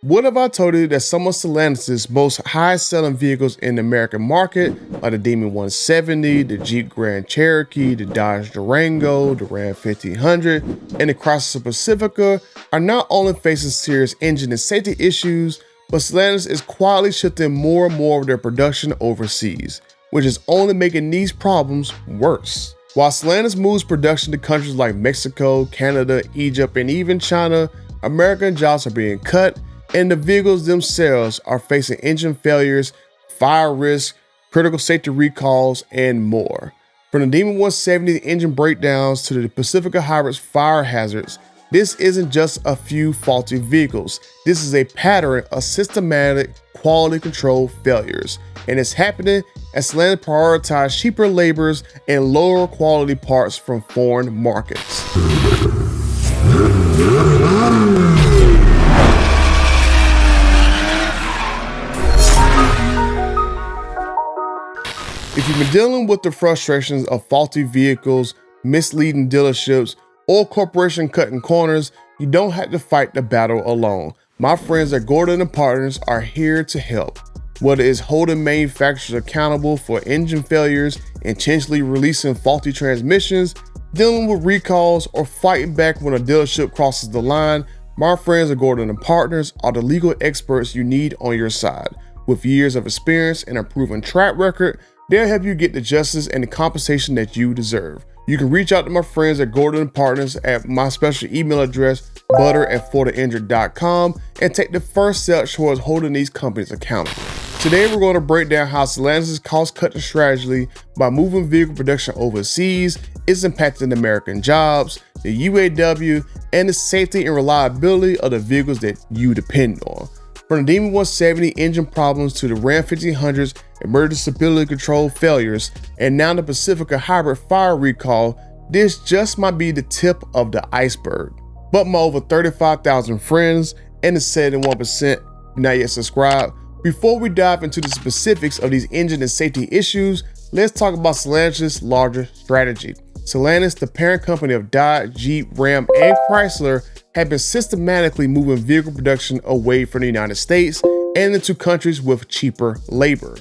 What if I told you that some of Stellantis' most high-selling vehicles in the American market, like the Demon 170, the Jeep Grand Cherokee, the Dodge Durango, the Ram 1500, and the Chrysler Pacifica, are not only facing serious engine and safety issues, but Stellantis is quietly shifting more and more of their production overseas, which is only making these problems worse. While Stellantis moves production to countries like Mexico, Canada, Egypt, and even China, American jobs are being cut, and the vehicles themselves are facing engine failures, fire risk, critical safety recalls, and more. From the Demon 170 engine breakdowns to the Pacifica Hybrid's fire hazards, this isn't just a few faulty vehicles. This is a pattern of systematic quality control failures, and it's happening as Stellantis prioritize cheaper labors and lower quality parts from foreign markets. If you've been dealing with the frustrations of faulty vehicles, misleading dealerships, or corporation cutting corners, you don't have to fight the battle alone. My friends at Gordon & Partners are here to help. Whether it's holding manufacturers accountable for engine failures, intentionally releasing faulty transmissions, dealing with recalls, or fighting back when a dealership crosses the line, my friends at Gordon & Partners are the legal experts you need on your side. With years of experience and a proven track record, they'll help you get the justice and the compensation that you deserve. You can reach out to my friends at Gordon & Partners at my special email address, butter@fortheinjured.com, and take the first step towards holding these companies accountable. Today, we're going to break down how Stellantis' cost-cutting strategy by moving vehicle production overseas is impacting American jobs, the UAW, and the safety and reliability of the vehicles that you depend on. From the Demon 170 engine problems to the Ram 1500's emergency stability control failures, and now the Pacifica Hybrid fire recall, this just might be the tip of the iceberg. But my over 35,000 friends and the 71% not yet subscribed, before we dive into the specifics of these engine and safety issues, let's talk about Stellantis' larger strategy. Stellantis, the parent company of Dodge, Jeep, Ram, and Chrysler, have been systematically moving vehicle production away from the United States and into countries with cheaper labor.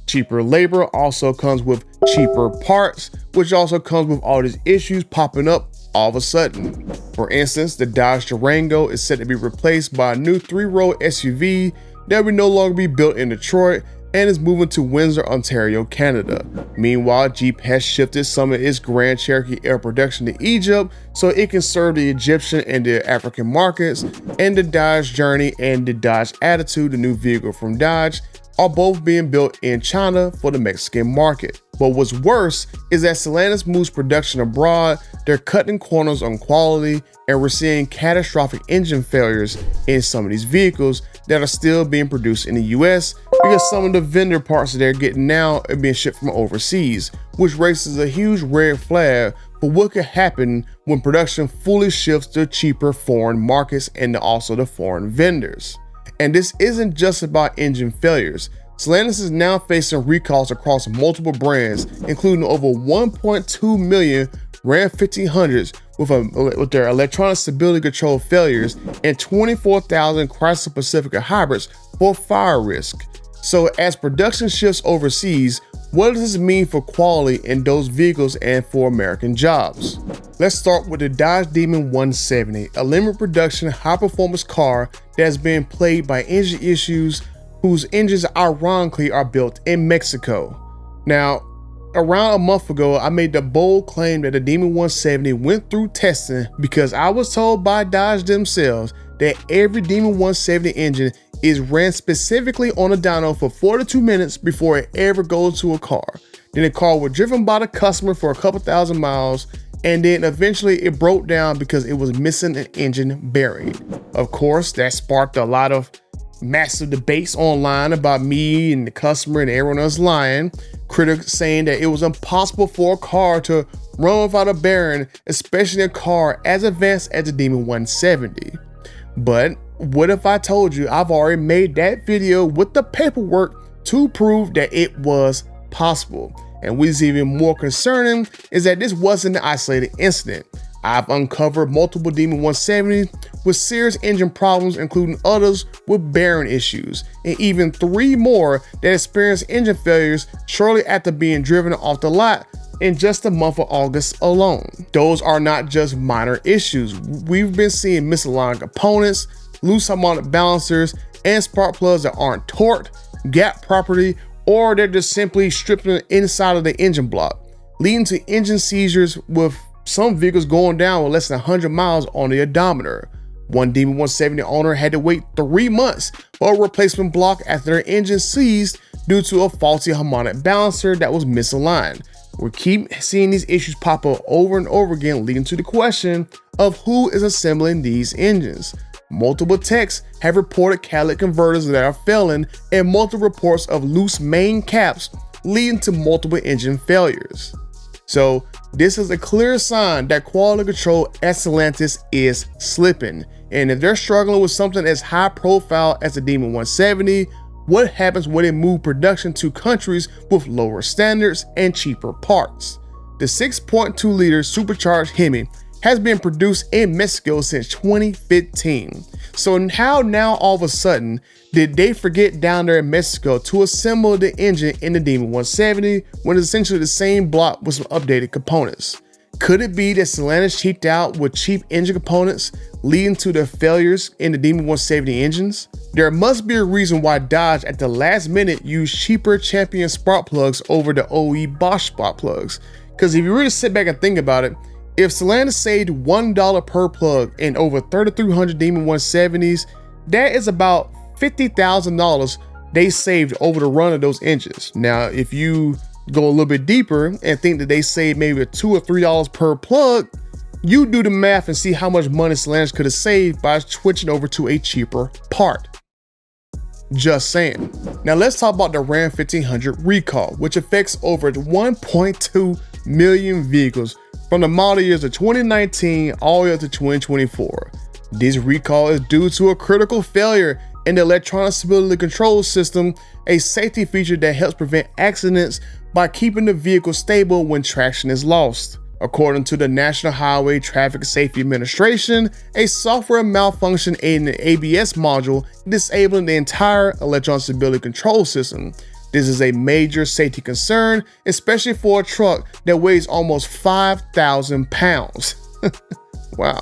Cheaper labor also comes with cheaper parts, which also comes with all these issues popping up all of a sudden. For instance, the Dodge Durango is set to be replaced by a new 3-row SUV that will no longer be built in Detroit and is moving to Windsor, Ontario, Canada. Meanwhile, Jeep has shifted some of its Grand Cherokee Air production to Egypt so it can serve the Egyptian and the African markets, and the Dodge Journey and the Dodge Attitude, the new vehicle from Dodge, are both being built in China for the Mexican market. But what's worse is that Stellantis moves production abroad, they're cutting corners on quality, and we're seeing catastrophic engine failures in some of these vehicles that are still being produced in the US because some of the vendor parts that they're getting now are being shipped from overseas, which raises a huge red flag for what could happen when production fully shifts to cheaper foreign markets and also the foreign vendors. And this isn't just about engine failures. Stellantis is now facing recalls across multiple brands, including over 1.2 million Ram 1500s with their electronic stability control failures and 24,000 Chrysler Pacifica Hybrids for fire risk. So as production shifts overseas, what does this mean for quality in those vehicles and for American jobs? Let's start with the Dodge Demon 170, a limited production high-performance car that has been plagued by engine issues whose engines ironically are built in Mexico. Now, around a month ago, I made the bold claim that the Demon 170 went through testing because I was told by Dodge themselves that every Demon 170 engine is ran specifically on a dyno for 42 minutes before it ever goes to a car. Then the car was driven by the customer for a couple thousand miles, and then eventually it broke down because it was missing an engine bearing. Of course, that sparked a lot of massive debates online about me and the customer and everyone else lying. Critics saying that it was impossible for a car to run without a bearing, especially a car as advanced as the Demon 170. But what if I told you I've already made that video with the paperwork to prove that it was possible? And what's even more concerning is that this wasn't an isolated incident. I've uncovered multiple Demon 170s with serious engine problems, including others with bearing issues, and even 3 more that experienced engine failures shortly after being driven off the lot in just the month of August alone. Those are not just minor issues. We've been seeing misaligned components, loose harmonic balancers, and spark plugs that aren't torqued, gap properly, or they're just simply stripping the inside of the engine block, leading to engine seizures with some vehicles going down with less than 100 miles on the odometer. One Demon 170 owner had to wait 3 months for a replacement block after their engine seized due to a faulty harmonic balancer that was misaligned. We keep seeing these issues pop up over and over again, leading to the question of who is assembling these engines. Multiple techs have reported catalytic converters that are failing, and multiple reports of loose main caps leading to multiple engine failures. So this is a clear sign that quality control at Stellantis is slipping. And if they're struggling with something as high profile as the Demon 170, what happens when they move production to countries with lower standards and cheaper parts? The 6.2 liter supercharged Hemi has been produced in Mexico since 2015. So how now all of a sudden did they forget down there in Mexico to assemble the engine in the Demon 170 when it's essentially the same block with some updated components? Could it be that Stellantis cheaped out with cheap engine components, leading to the failures in the Demon 170 engines? There must be a reason why Dodge at the last minute used cheaper Champion spark plugs over the OE Bosch spark plugs. Because if you really sit back and think about it, if Stellantis saved $1 per plug in over 3,300 Demon 170s, that is about $50,000 they saved over the run of those engines. Now, if you go a little bit deeper and think that they saved maybe $2 or $3 per plug, you do the math and see how much money Stellantis could have saved by switching over to a cheaper part. Just saying. Now let's talk about the Ram 1500 recall, which affects over 1.2 million vehicles from the model years of 2019 all the way up to 2024. This recall is due to a critical failure in the electronic stability control system, a safety feature that helps prevent accidents by keeping the vehicle stable when traction is lost. According to the National Highway Traffic Safety Administration, a software malfunction in the ABS module disabling the entire electronic stability control system. This is a major safety concern, especially for a truck that weighs almost 5,000 pounds. Wow.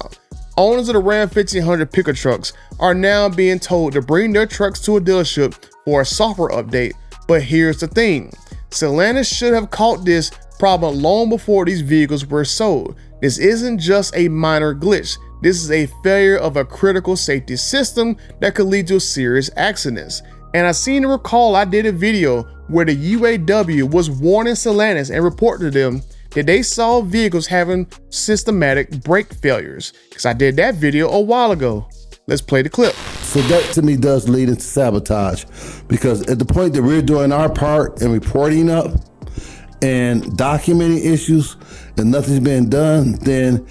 Owners of the Ram 1500 pickup trucks are now being told to bring their trucks to a dealership for a software update. But here's the thing. Stellantis should have caught this problem long before these vehicles were sold. This isn't just a minor glitch. This is a failure of a critical safety system that could lead to serious accidents. And I seem to recall I did a video where the UAW was warning Stellantis and reported to them that they saw vehicles having systematic brake failures, because I did that video a while ago. Let's play the clip. So that to me does lead into sabotage, because at the point that we're doing our part and reporting up and documenting issues and nothing's been done, then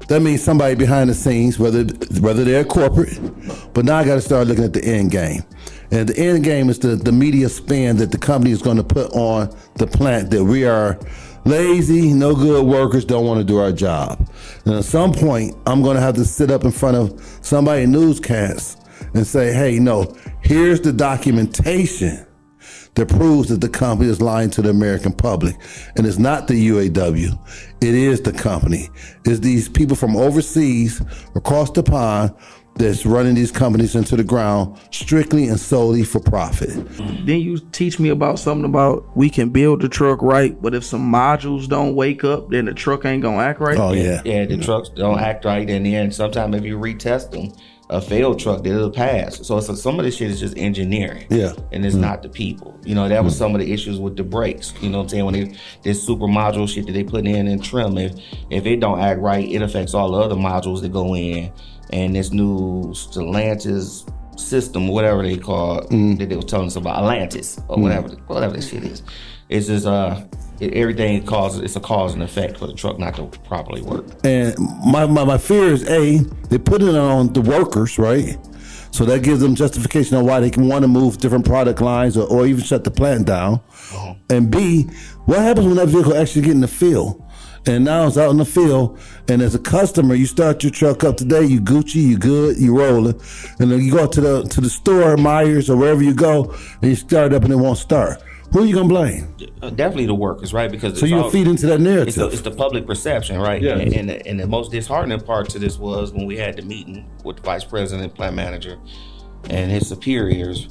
that means somebody behind the scenes, whether they're corporate, but now I got to start looking at the end game. And the end game is the media spin that the company is going to put on the plant that we are lazy, no good workers, don't want to do our job. And at some point, I'm going to have to sit up in front of somebody in newscasts and say, hey, no, here's the documentation that proves that the company is lying to the American public. And it's not the UAW, it is the company. It's these people from overseas across the pond that's running these companies into the ground strictly and solely for profit. Then you teach me about something about we can build the truck right, but if some modules don't wake up, then the truck ain't gonna act right. Oh yeah. Yeah, the trucks don't act right, and then sometimes if you retest them, a failed truck, it'll pass. So some of this shit is just engineering. Yeah. And it's not the people. You know, that was some of the issues with the brakes. You know what I'm saying? When this super module shit that they put in and trim, if it don't act right, it affects all the other modules that go in. And this new Stellantis system, whatever they call it, that they were telling us about, Atlantis or whatever this shit is. It's just everything causes, it's a cause and effect for the truck not to properly work. And my fear is they put it on the workers, right? So that gives them justification on why they can want to move different product lines or even shut the plant down. And B, what happens when that vehicle actually get in the field And now it's out in the field. And as a customer, you start your truck up today, you Gucci, you good, you rolling. And then you go to the store, Myers or wherever you go, and you start up and it won't start. Who are you gonna blame? Definitely the workers, right? Because so you'll feed into that narrative. It's the public perception, right? Yeah. And the most disheartening part to this was when we had the meeting with the vice president, plant manager, and his superiors.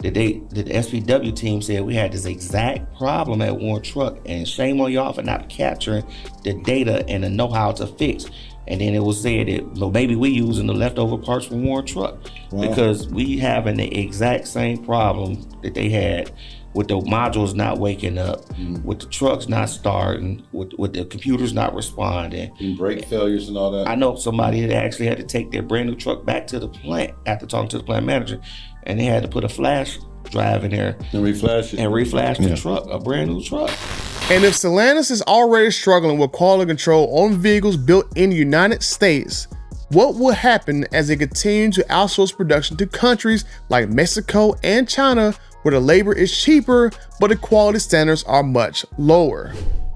The SPW team said we had this exact problem at Warren Truck, and shame on y'all for not capturing the data and the know-how to fix. And then it was said that, well, maybe we using the leftover parts from Warren Truck. Wow. Because we having the exact same problem that they had with the modules not waking up, with the trucks not starting, with the computers not responding. And brake failures and all that. I know somebody that actually had to take their brand new truck back to the plant after talking to the plant manager, and they had to put a flash drive in there and reflash the truck, a brand new truck. And if Stellantis is already struggling with quality control on vehicles built in the United States, what will happen as they continue to outsource production to countries like Mexico and China, where the labor is cheaper, but the quality standards are much lower?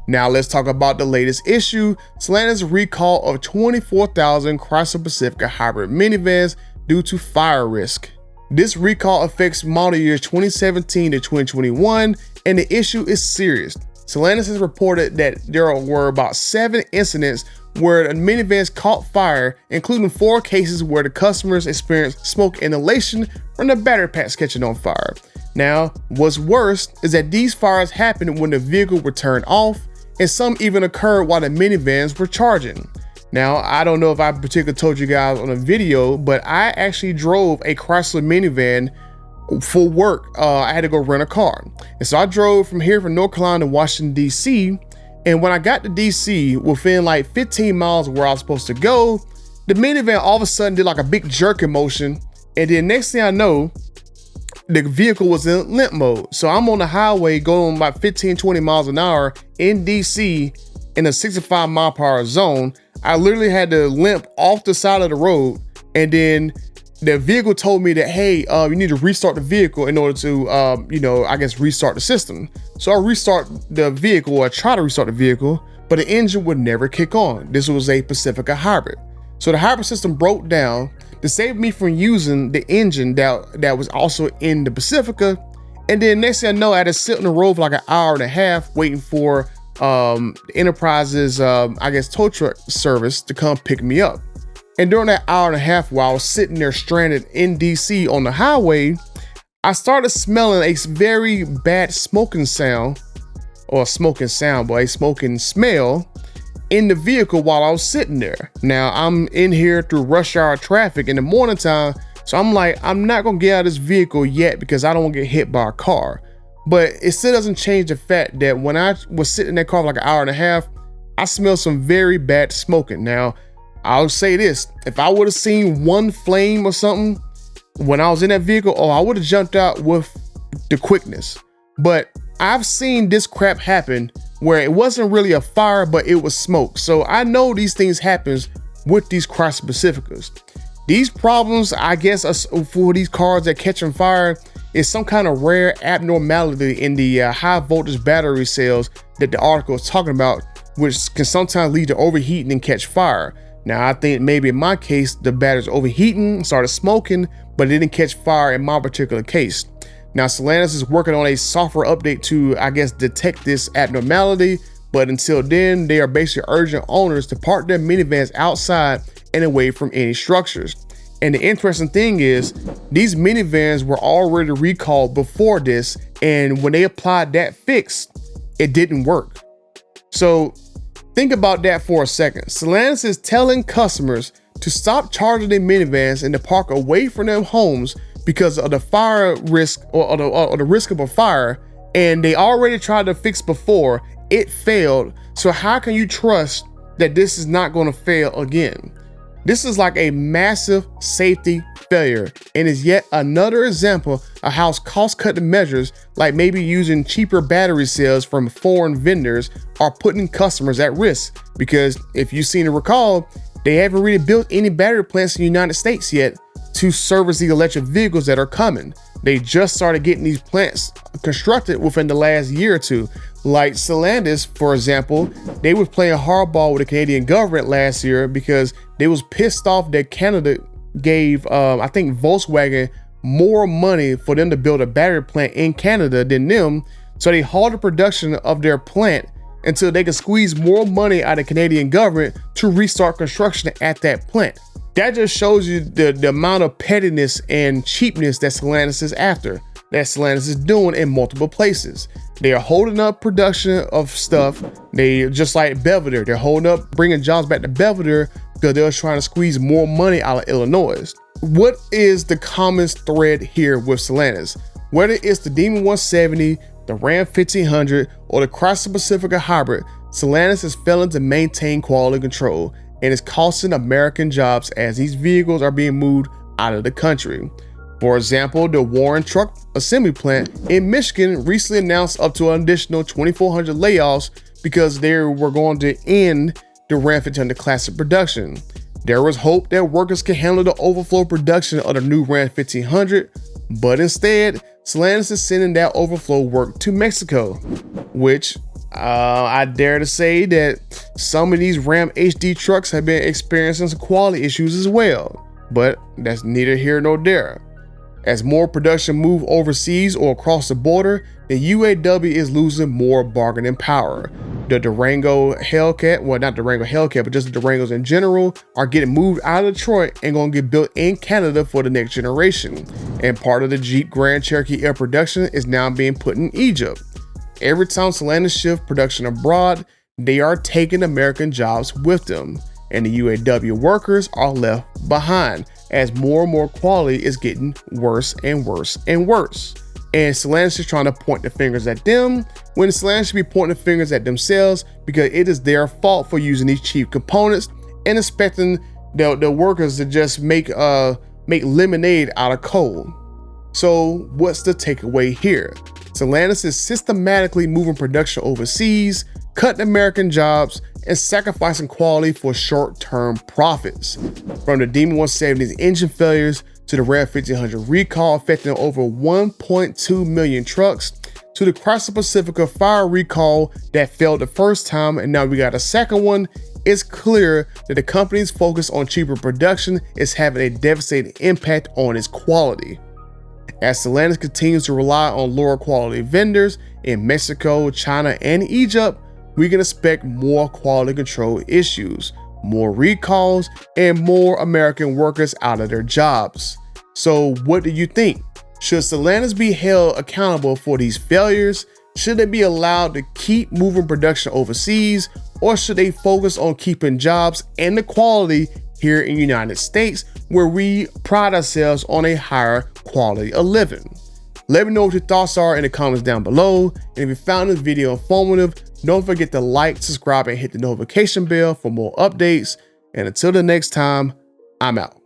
Now let's talk about the latest issue, Stellantis' recall of 24,000 Chrysler Pacifica Hybrid minivans due to fire risk. This recall affects model years 2017 to 2021, and the issue is serious. Stellantis has reported that there were about 7 incidents where the minivans caught fire, including 4 cases where the customers experienced smoke inhalation from the battery packs catching on fire. Now, what's worse is that these fires happened when the vehicle were turned off, and some even occurred while the minivans were charging. Now, I don't know if I particularly told you guys on a video, but I actually drove a Chrysler minivan for work. I had to go rent a car. And so I drove from North Carolina to Washington, D.C. And when I got to D.C., within like 15 miles of where I was supposed to go, the minivan all of a sudden did like a big jerking motion. And then next thing I know, the vehicle was in limp mode. So I'm on the highway going about 15, 20 miles an hour in DC in a 65 mile per hour zone. I literally had to limp off the side of the road. And then the vehicle told me that, hey, you need to restart the vehicle in order to, I guess restart the system. So I restart the vehicle, or I try to restart the vehicle, but the engine would never kick on. This was a Pacifica Hybrid. So the hybrid system broke down to save me from using the engine that was also in the Pacifica. And then next thing I know, I had to sit on the road for like an hour and a half waiting for the Enterprise's, tow truck service to come pick me up. And during that hour and a half while I was sitting there stranded in DC on the highway, I started smelling a very bad smoking smell in the vehicle while I was sitting there. Now I'm in here through rush hour traffic in the morning time. So I'm like, I'm not gonna get out of this vehicle yet because I don't want to get hit by a car. But it still doesn't change the fact that when I was sitting in that car for like an hour and a half, I smelled some very bad smoking. Now, I'll say this, if I would have seen one flame or something when I was in that vehicle, I would have jumped out with the quickness. But I've seen this crap happen where it wasn't really a fire, but it was smoke. So I know these things happens with these Chrysler Pacificas. These problems, I guess, for these cars that catch on fire is some kind of rare abnormality in the high voltage battery cells that the article is talking about, which can sometimes lead to overheating and catch fire. Now, I think maybe in my case, the battery's overheating, started smoking, but it didn't catch fire in my particular case. Now, Stellantis is working on a software update to, detect this abnormality. But until then, they are basically urging owners to park their minivans outside and away from any structures. And the interesting thing is, these minivans were already recalled before this. And when they applied that fix, it didn't work. So think about that for a second. Stellantis is telling customers to stop charging their minivans and to park away from their homes because of the fire risk or the risk of a fire. And they already tried to fix before, it failed. So how can you trust that this is not going to fail again? This is like a massive safety failure and is yet another example of how cost-cutting measures, like maybe using cheaper battery cells from foreign vendors, are putting customers at risk. Because if you've seen a recall, they haven't really built any battery plants in the United States yet to service the electric vehicles that are coming. They just started getting these plants constructed within the last year or two. Like Stellantis, for example, they was playing hardball with the Canadian government last year because they was pissed off that Canada gave, I think, Volkswagen more money for them to build a battery plant in Canada than them. So they halted production of their plant until they could squeeze more money out of the Canadian government to restart construction at that plant. That just shows you the amount of pettiness and cheapness that Stellantis is after, that Stellantis is doing in multiple places. They are holding up production of stuff. They just like Belvedere, they're holding up, bringing jobs back to Belvedere because they're trying to squeeze more money out of Illinois. What is the common thread here with Stellantis? Whether it's the Demon 170, the Ram 1500, or the Chrysler Pacifica Hybrid, Stellantis is failing to maintain quality control and is costing American jobs as these vehicles are being moved out of the country. For example, the Warren Truck Assembly Plant in Michigan recently announced up to an additional 2,400 layoffs because they were going to end the Ram 1500 Classic production. There was hope that workers could handle the overflow production of the new Ram 1500, but instead, Stellantis is sending that overflow work to Mexico, which I dare to say that some of these Ram HD trucks have been experiencing some quality issues as well, but that's neither here nor there. As more production move overseas or across the border, the UAW is losing more bargaining power. The Durango Hellcat, well, not Durango Hellcat, but just the Durangos in general, are getting moved out of Detroit and gonna get built in Canada for the next generation. And part of the Jeep Grand Cherokee Air production is now being put in Egypt. Every time Stellantis shift production abroad, they are taking American jobs with them, and the UAW workers are left behind as more and more quality is getting worse and worse and worse. And Stellantis is trying to point the fingers at them when Stellantis should be pointing the fingers at themselves because it is their fault for using these cheap components and expecting the workers to just make lemonade out of coal. So what's the takeaway here? Stellantis is systematically moving production overseas, cutting American jobs, and sacrificing quality for short-term profits. From the Demon 170's engine failures to the Ram 1500 recall affecting over 1.2 million trucks, to the Chrysler Pacifica fire recall that failed the first time and now we got a second one, it's clear that the company's focus on cheaper production is having a devastating impact on its quality. As Stellantis continues to rely on lower quality vendors in Mexico, China, and Egypt, we can expect more quality control issues, more recalls, and more American workers out of their jobs. So what do you think? Should Stellantis be held accountable for these failures? Should they be allowed to keep moving production overseas, or should they focus on keeping jobs and the quality here in the United States, where we pride ourselves on a higher quality of living? Let me know what your thoughts are in the comments down below. And if you found this video informative, don't forget to like, subscribe, and hit the notification bell for more updates. And until the next time, I'm out.